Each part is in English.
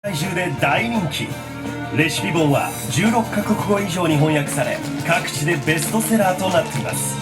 世界中で大人気。レシピ本は16カ国語以上に翻訳され、各地でベストセラーとなっています。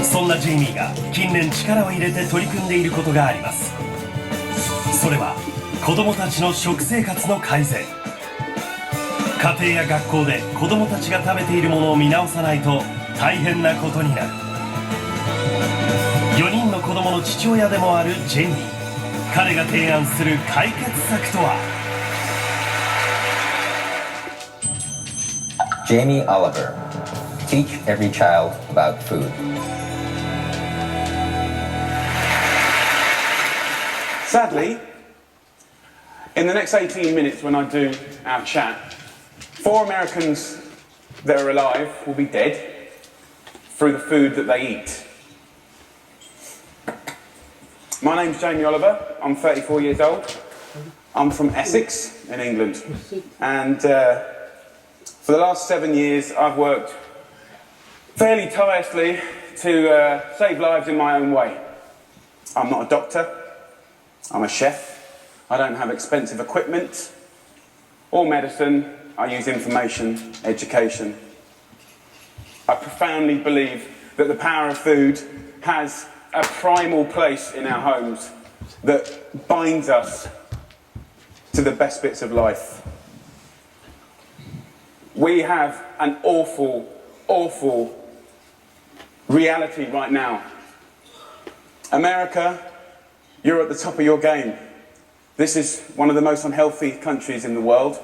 そんなジェイミーが近年力を入れて取り組んでいることがあります。それは子どもたちの食生活の改善。家庭や学校で子どもたちが食べているものを見直さないと大変なことになる。4人の子供の父親でもあるジェイミー。彼が提案する解決策とは。 Jamie Oliver, Teach Every Child About Food. Sadly, in the next 18 minutes when I do our chat, 4 Americans that are alive will be dead through the food that they eat. My name's Jamie Oliver, I'm 34 years old. I'm from Essex in England, and for the last 7 years I've worked fairly tirelessly to save lives in my own way. I'm not a doctor, I'm a chef. I don't have expensive equipment or medicine. I use information, education. I profoundly believe that the power of food has a primal place in our homes that binds us to the best bits of life. We have an awful, awful reality right now. America, you're at the top of your game. This is one of the most unhealthy countries in the world.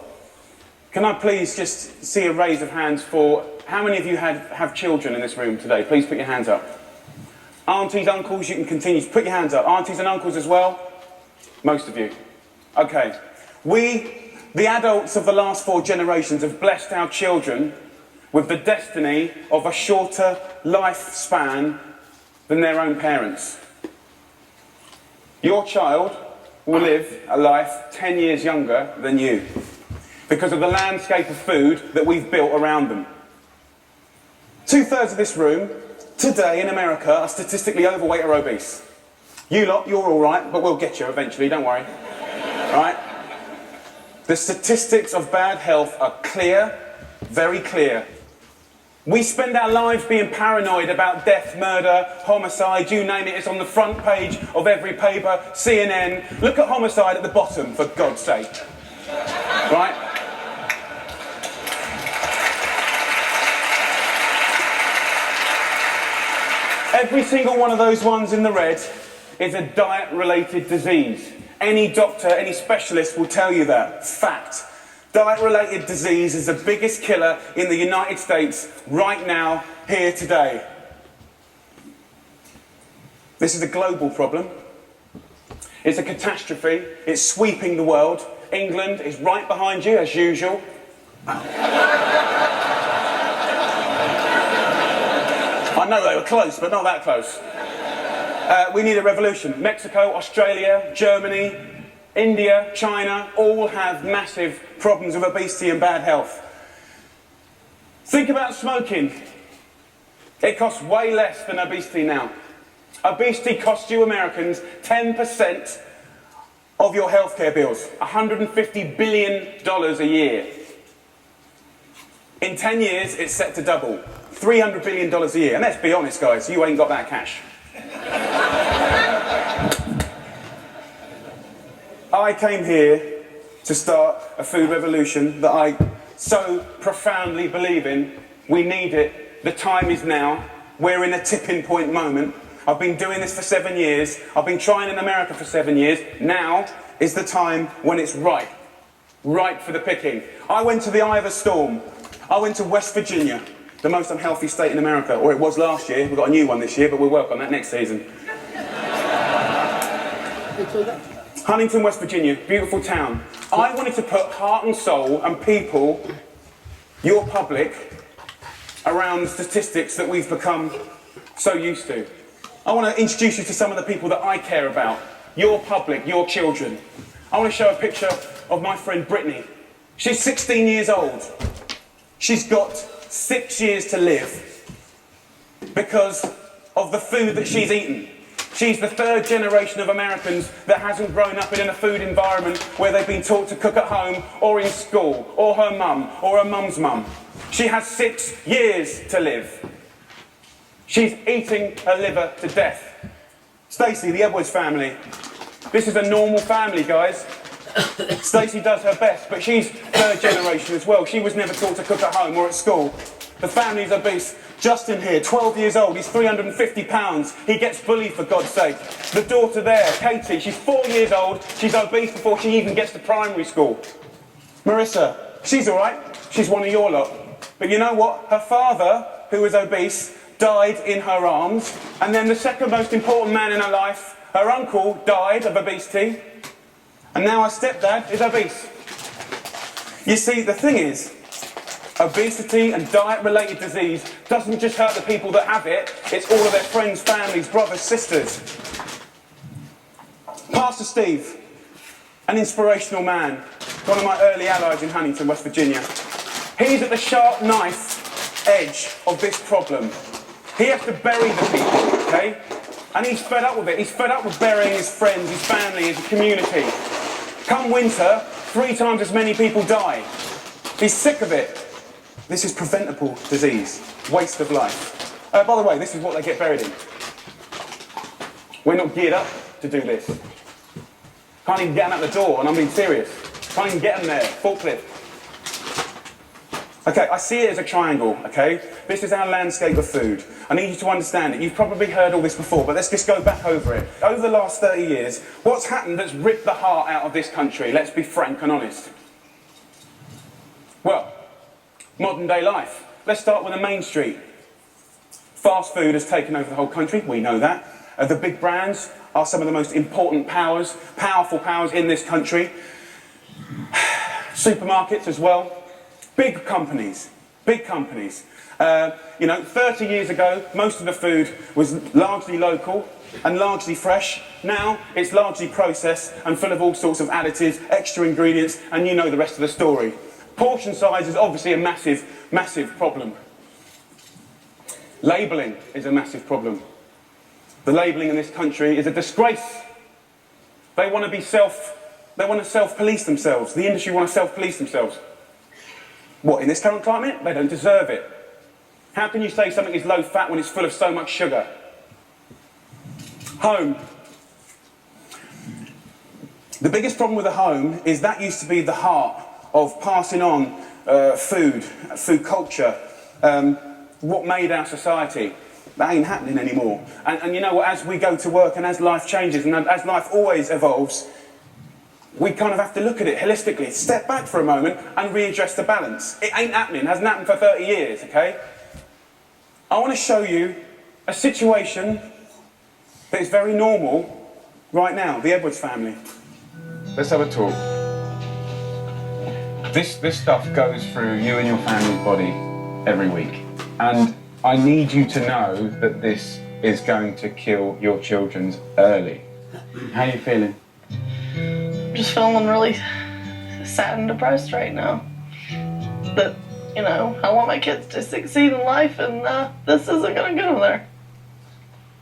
Can I please just see a raise of hands for how many of you have children in this room today? Please put your hands up. Aunties, uncles, you can continue. Put your hands up. Aunties and uncles as well? Most of you. Okay. We, the adults of the last 4 generations, have blessed our children with the destiny of a shorter lifespan than their own parents. Your child will live a life 10 years younger than you because of the landscape of food that we've built around them. 2/3 of this room today in America are statistically overweight or obese. You lot, you're all right, but we'll get you eventually, don't worry. Right? The statistics of bad health are clear, very clear. We spend our lives being paranoid about death, murder, homicide, you name it, it's on the front page of every paper, CNN. Look at homicide at the bottom, for God's sake. Right? Every single one of those ones in the red is a diet-related disease. Any doctor, any specialist will tell you that. Fact. Diet-related disease is the biggest killer in the United States right now, here today. This is a global problem. It's a catastrophe. It's sweeping the world. England is right behind you, as usual. I know they were close, but not that close. We need a revolution. Mexico, Australia, Germany, India, China, all have massive problems with obesity and bad health. Think about smoking. It costs way less than obesity now. Obesity costs you Americans 10% of your healthcare bills, $150 billion a year. In 10 years, it's set to double. $300 billion a year. And let's be honest, guys, you ain't got that cash. I came here to start a food revolution that I so profoundly believe in. We need it. The time is now. We're in a tipping point moment. I've been doing this for 7 years. I've been trying in America for 7 years. Now is the time when it's ripe. Ripe for the picking. I went to the eye of a storm. I went to West Virginia, the most unhealthy state in America, or it was last year. We've got a new one this year, but we'll work on that next season. Huntington, West Virginia, beautiful town. I wanted to put heart and soul and people, your public, around the statistics that we've become so used to. I want to introduce you to some of the people that I care about. Your public, your children. I want to show a picture of my friend Brittany. She's 16 years old. She's got 6 years to live because of the food that she's eaten. She's the third generation of Americans that hasn't grown up in a food environment where they've been taught to cook at home or in school, or her mum, or her mum's mum. She has 6 years to live. She's eating her liver to death. Stacey, the Edwards family. This is a normal family, guys. Stacey does her best, but she's third generation as well. She was never taught to cook at home or at school. The family's obese. Justin here, 12 years old, he's 350 pounds. He gets bullied, for God's sake. The daughter there, Katie, she's 4 years old. She's obese before she even gets to primary school. Marissa, she's all right. She's one of your lot. But you know what? Her father, who was obese, died in her arms. And then the second most important man in her life, her uncle, died of obesity. And now her stepdad is obese. You see, the thing is, obesity and diet-related disease doesn't just hurt the people that have it, it's all of their friends, families, brothers, sisters. Pastor Steve, an inspirational man, one of my early allies in Huntington, West Virginia. He's at the sharp knife edge of this problem. He has to bury the people, okay? And he's fed up with it. He's fed up with burying his friends, his family, his community. Come winter, 3 times as many people die. He's sick of it. This is preventable disease, waste of life. By the way, this is what they get buried in. We're not geared up to do this. Can't even get them out the door, and I'm being serious. Can't even get them there, forklift. Okay, I see it as a triangle, okay? This is our landscape of food. I need you to understand it. You've probably heard all this before, but let's just go back over it. Over the last 30 years, what's happened that's ripped the heart out of this country? Let's be frank and honest. Well, modern day life. Let's start with the main street. Fast food has taken over the whole country, we know that. The big brands are some of the most important powers, powerful powers in this country. Supermarkets as well. Big companies, big companies. 30 years ago, most of the food was largely local and largely fresh. Now, it's largely processed and full of all sorts of additives, extra ingredients, and you know the rest of the story. Portion size is obviously a massive, massive problem. Labelling is a massive problem. The labelling in this country is a disgrace. They want to self-police themselves. The industry want to self-police themselves. What, in this current climate? They don't deserve it. How can you say something is low fat when it's full of so much sugar? Home. The biggest problem with the home is that used to be the heart of passing on food culture, what made our society. That ain't happening anymore. And you know what, as we go to work and as life changes and as life always evolves, we kind of have to look at it holistically, step back for a moment and readdress the balance. It ain't happening, hasn't happened for 30 years, okay? I want to show you a situation that is very normal right now, the Edwards family. Let's have a talk. This stuff goes through you and your family's body every week. And I need you to know that this is going to kill your children early. How are you feeling? I'm just feeling really sad and depressed right now. That, I want my kids to succeed in life and this isn't going to get them there.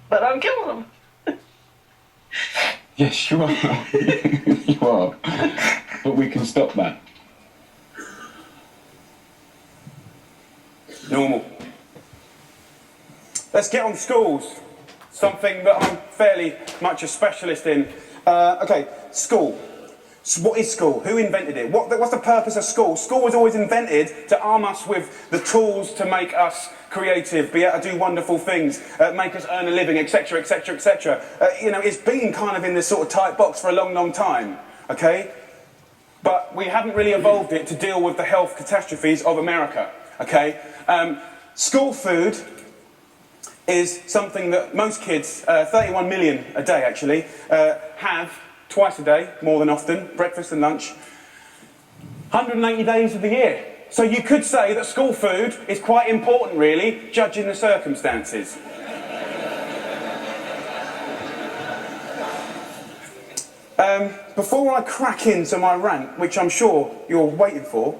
But I'm killing them. Yes, you are. You are. But we can stop that. Normal. Let's get on schools. Something that I'm fairly much a specialist in. Okay, school. So what is school? Who invented it? What's the purpose of school? School was always invented to arm us with the tools to make us creative, be able to do wonderful things, make us earn a living, etc., etc., etc. It's been kind of in this sort of tight box for a long, long time, okay? But we haven't really evolved it to deal with the health catastrophes of America, okay? School food is something that most kids, 31 million a day actually, have twice a day, more than often, breakfast and lunch, 180 days of the year. So you could say that school food is quite important really, judging the circumstances. Before I crack into my rant, which I'm sure you're waiting for,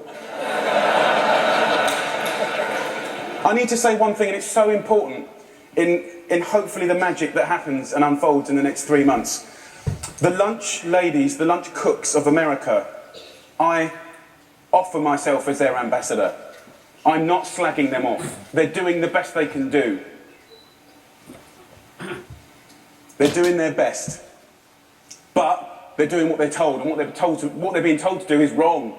I need to say one thing, and it's so important. in hopefully the magic that happens and unfolds in the next 3 months. The lunch ladies, the lunch cooks of America, I offer myself as their ambassador. I'm not slagging them off. They're doing the best they can do. They're doing their best. But they're doing what they're told, and what they're being told to do is wrong.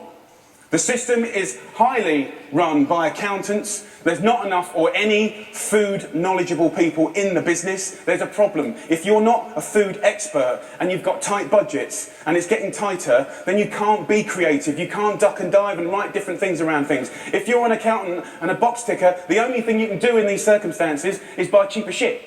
The system is highly run by accountants. There's not enough or any food knowledgeable people in the business. There's a problem. If you're not a food expert and you've got tight budgets and it's getting tighter, then you can't be creative. You can't duck and dive and write different things around things. If you're an accountant and a box ticker, the only thing you can do in these circumstances is buy cheaper shit.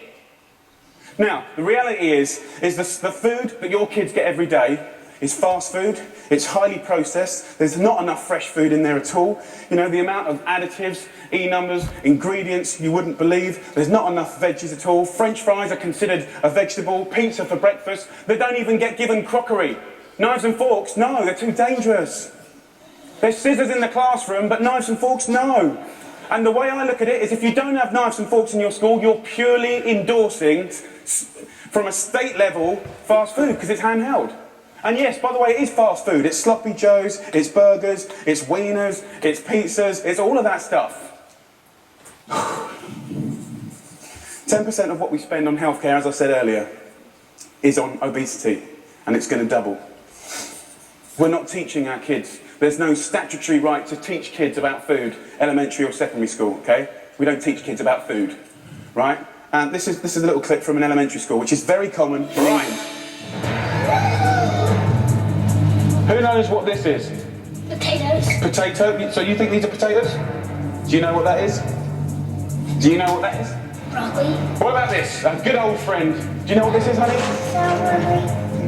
Now, the reality is the food that your kids get every day is fast food. It's highly processed. There's not enough fresh food in there at all. You know, the amount of additives, E-numbers, ingredients you wouldn't believe. There's not enough veggies at all. French fries are considered a vegetable. Pizza for breakfast. They don't even get given crockery. Knives and forks, no, they're too dangerous. There's scissors in the classroom, but knives and forks, no. And the way I look at it is if you don't have knives and forks in your school, you're purely endorsing, from a state level, fast food, because it's handheld. And yes, by the way, it is fast food. It's sloppy joes, it's burgers, it's wieners, it's pizzas, it's all of that stuff. 10% of what we spend on healthcare, as I said earlier, is on obesity, and it's going to double. We're not teaching our kids. There's no statutory right to teach kids about food, elementary or secondary school, okay? We don't teach kids about food, right? And this is a little clip from an elementary school, which is very common in England. Who knows what this is? Potatoes. Potato? So you think these are potatoes? Do you know what that is? Do you know what that is? Broccoli. What about this? A good old friend. Do you know what this is, honey? Celery.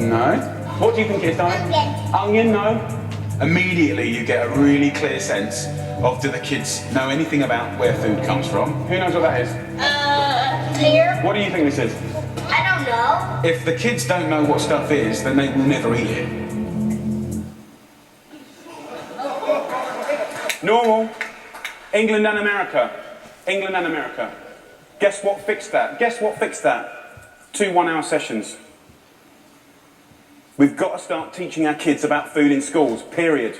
No. What do you think it is, darling? Onion. Onion, no. Immediately you get a really clear sense of, do the kids know anything about where food comes from? Who knows what that is? Pear. What do you think this is? I don't know. If the kids don't know what stuff is, then they will never eat it. Normal. England and America. England and America. Guess what fixed that? Guess what fixed that? 2 one-hour sessions. We've got to start teaching our kids about food in schools, period.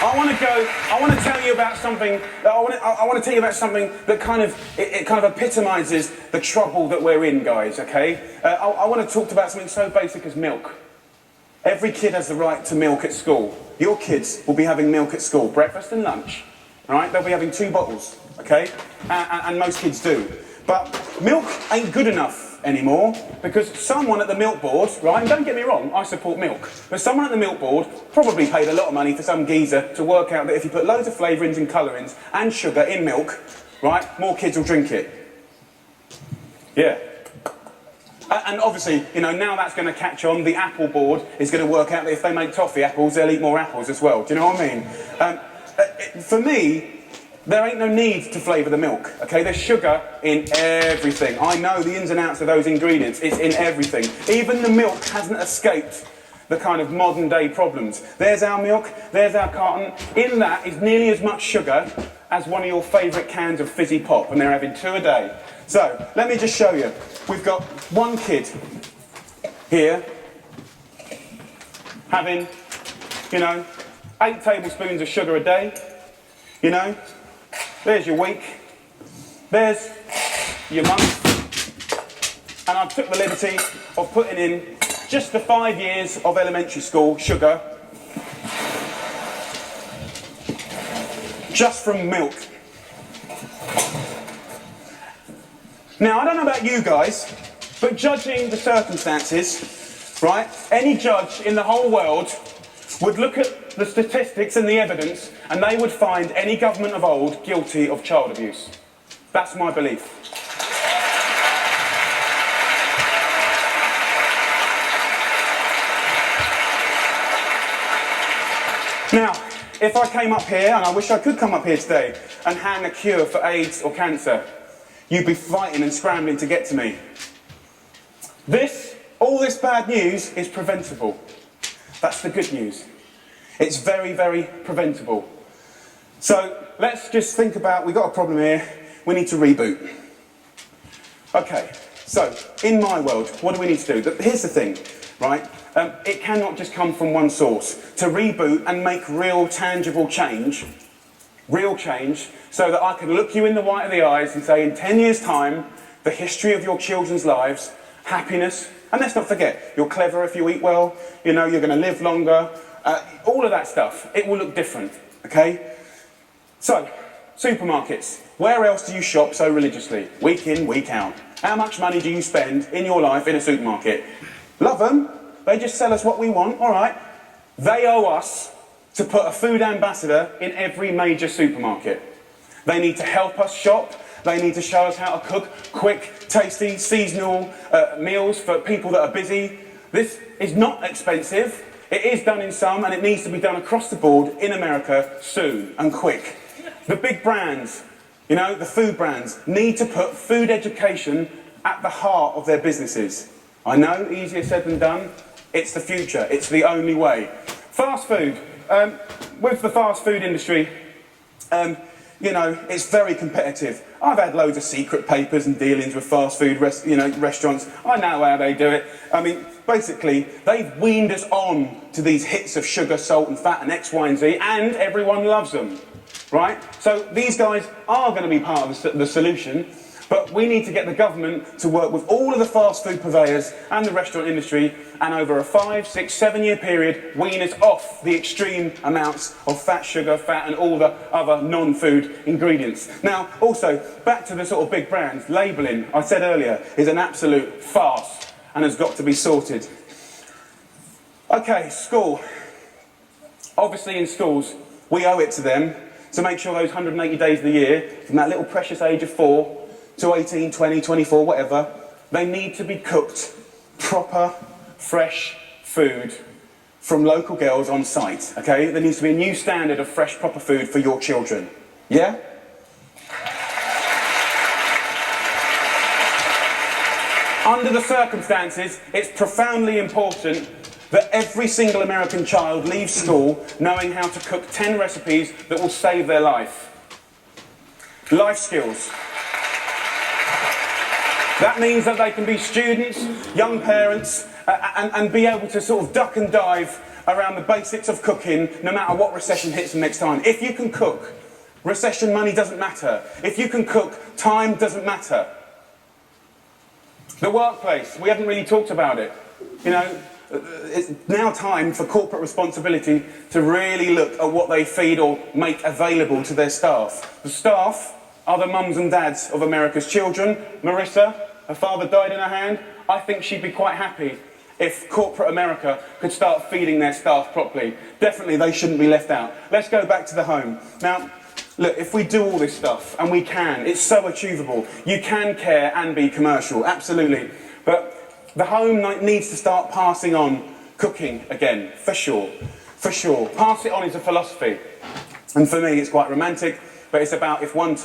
I want to tell you about something that kind of epitomizes the trouble that we're in, guys, okay? I want to talk about something so basic as milk. Every kid has the right to milk at school. Your kids will be having milk at school, breakfast and lunch, right? They'll be having 2 bottles, okay? And most kids do. But milk ain't good enough anymore because someone at the milk board, right, and don't get me wrong, I support milk, but someone at the milk board probably paid a lot of money for some geezer to work out that if you put loads of flavourings and colourings and sugar in milk, right, more kids will drink it. Yeah. And obviously, you know, now that's going to catch on. The apple board is going to work out that if they make toffee apples, they'll eat more apples as well. Do you know what I mean? For me, there ain't no need to flavour the milk, okay? There's sugar in everything. I know the ins and outs of those ingredients. It's in everything. Even the milk hasn't escaped the kind of modern day problems. There's our milk, there's our carton. In that is nearly as much sugar as one of your favourite cans of fizzy pop, and they're having 2 a day. So, let me just show you. We've got one kid here having, you know, 8 tablespoons of sugar a day, you know. There's your week, there's your month, and I took the liberty of putting in just the 5 years of elementary school sugar, just from milk. Now, I don't know about you guys, but judging the circumstances, right, any judge in the whole world would look at the statistics and the evidence, and they would find any government of old guilty of child abuse. That's my belief. Now, if I came up here, and I wish I could come up here today, and hand a cure for AIDS or cancer, you'd be fighting and scrambling to get to me. All this bad news is preventable. That's the good news. It's very, very preventable. So let's just think about, we've got a problem here, we need to reboot. Okay, so in my world, what do we need to do? Here's the thing, right? It cannot just come from one source. To reboot and make real tangible change, so that I can look you in the white of the eyes and say, in 10 years' time, the history of your children's lives, happiness, and let's not forget, you're clever if you eat well, you know, you're going to live longer, all of that stuff, it will look different, okay? So, supermarkets. Where else do you shop so religiously? Week in, week out. How much money do you spend in your life in a supermarket? Love them. They just sell us what we want, all right. They owe us to put a food ambassador in every major supermarket. They need to help us shop. They need to show us how to cook quick, tasty, seasonal meals for people that are busy. This is not expensive. It is done in some, and it needs to be done across the board in America soon and quick. The big brands, you know, the food brands, need to put food education at the heart of their businesses. I know, easier said than done. It's the future. It's the only way. Fast food. With the fast food industry, you know, it's very competitive. I've had loads of secret papers and dealings with fast food restaurants. I know how they do it. I mean, basically, they've weaned us on to these hits of sugar, salt and fat and X, Y and Z, and everyone loves them. Right? So these guys are going to be part of the solution, but we need to get the government to work with all of the fast food purveyors and the restaurant industry, and over a 5, 6, 7 year period, wean us off the extreme amounts of fat, sugar, fat and all the other non-food ingredients. Now, also, back to the sort of big brands, labelling, I said earlier, is an absolute farce and has got to be sorted. Okay, school. Obviously in schools, we owe it to them to make sure those 180 days of the year, from that little precious age of 4 to 18, 20, 24, whatever, they need to be cooked proper, fresh food from local girls on site, okay? There needs to be a new standard of fresh, proper food for your children. Yeah? Under the circumstances, it's profoundly important that every single American child leaves school knowing how to cook 10 recipes that will save their life. Life skills. That means that they can be students, young parents, and be able to sort of duck and dive around the basics of cooking no matter what recession hits them next time. If you can cook, recession money doesn't matter. If you can cook, time doesn't matter. The workplace, we haven't really talked about it. You know, it's now time for corporate responsibility to really look at what they feed or make available to their staff. The staff are the mums and dads of America's children. Marissa, her father died in her hand. I think she'd be quite happy if corporate America could start feeding their staff properly. Definitely they shouldn't be left out. Let's go back to the home. Now, look, if we do all this stuff, and we can, it's so achievable. You can care and be commercial, absolutely. But the home needs to start passing on cooking again, for sure, for sure. Pass it on is a philosophy. And for me, it's quite romantic, but it's about if one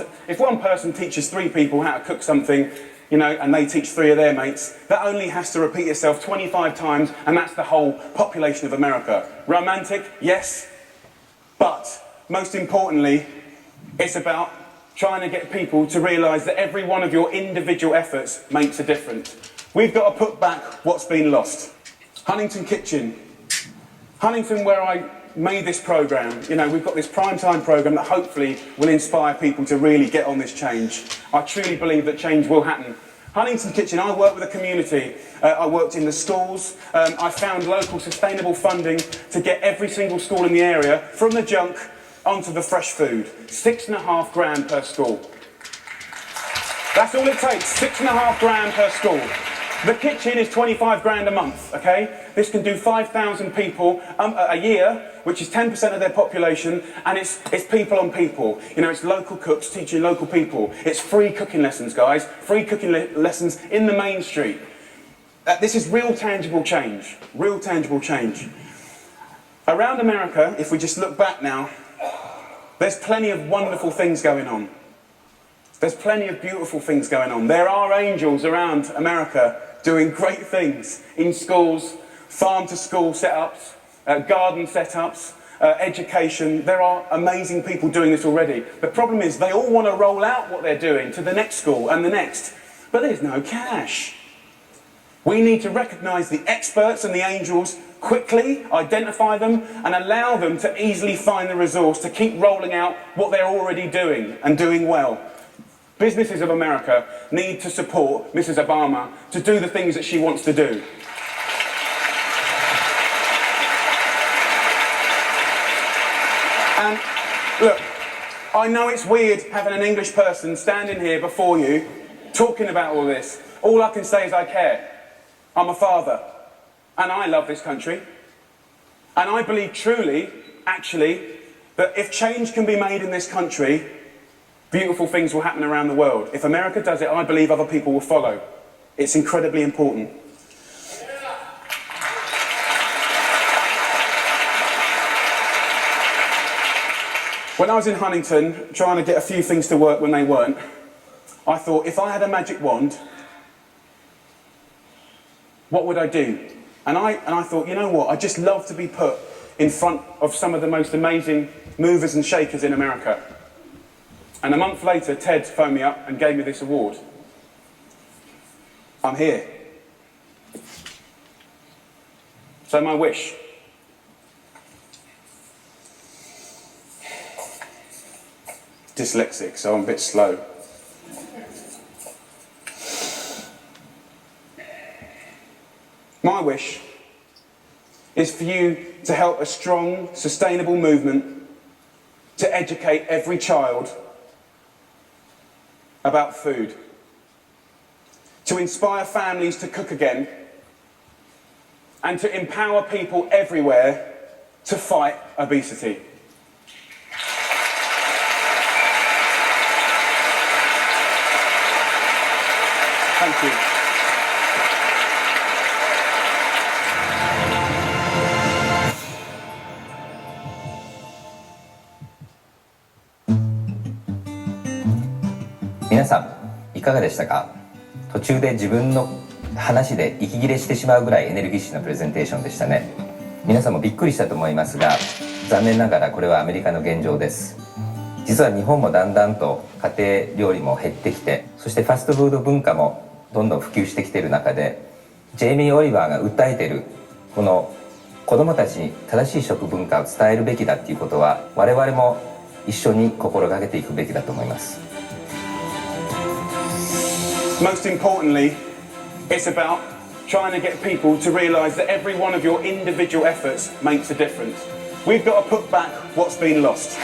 person teaches 3 people how to cook something, you know, and they teach 3 of their mates, that only has to repeat itself 25 times, and that's the whole population of America. Romantic, yes, but most importantly, it's about trying to get people to realise that every one of your individual efforts makes a difference. We've got to put back what's been lost. Huntington Kitchen. Huntington, where I made this programme, you know, we've got this primetime programme that hopefully will inspire people to really get on this change. I truly believe that change will happen. Huntington Kitchen, I work with a community. I worked in the schools. I found local sustainable funding to get every single school in the area from the junk onto the fresh food. $6.5 grand per school. That's all it takes, $6.5 grand per school. The kitchen is 25 grand a month, okay? This can do 5,000 people a year, which is 10% of their population, and it's people on people. You know, it's local cooks teaching local people. It's free cooking lessons, guys. Free cooking lessons in the main street. This is real tangible change. Real tangible change. Around America, if we just look back now, there's plenty of wonderful things going on. There's plenty of beautiful things going on. There are angels around America doing great things in schools, farm-to-school setups, garden setups, education. There are amazing people doing this already. The problem is they all want to roll out what they're doing to the next school and the next, but there's no cash. We need to recognise the experts and the angels quickly, identify them, and allow them to easily find the resource to keep rolling out what they're already doing and doing well. Businesses of America need to support Mrs. Obama to do the things that she wants to do. And look, I know it's weird having an English person standing here before you talking about all this. All I can say is I care. I'm a father, and I love this country. And I believe truly, actually, that if change can be made in this country, beautiful things will happen around the world. If America does it, I believe other people will follow. It's incredibly important. When I was in Huntington, trying to get a few things to work when they weren't, I thought, if I had a magic wand, what would I do? And I thought, you know what, I'd just love to be put in front of some of the most amazing movers and shakers in America. And a month later, Ted phoned me up and gave me this award. I'm here. So my wish. Dyslexic, so I'm a bit slow. My wish is for you to help a strong, sustainable movement to educate every child about food, to inspire families to cook again, and to empower people everywhere to fight obesity. Thank you.皆さんいかがでしたか？途中で自分の話で息切れしてしまうぐらいエネルギッシュなプレゼンテーションでしたね。皆さんもびっくりしたと思いますが、残念ながらこれはアメリカの現状です。実は日本もだんだんと家庭料理も減ってきて、そしてファストフード文化もどんどん普及してきている中で、ジェイミー・オリバーが訴えているこの子どもたちに正しい食文化を伝えるべきだっていうことは、我々も一緒に心がけていくべきだと思います。Most importantly, it's about trying to get people to realise that every one of your individual efforts makes a difference. We've got to put back what's been lost.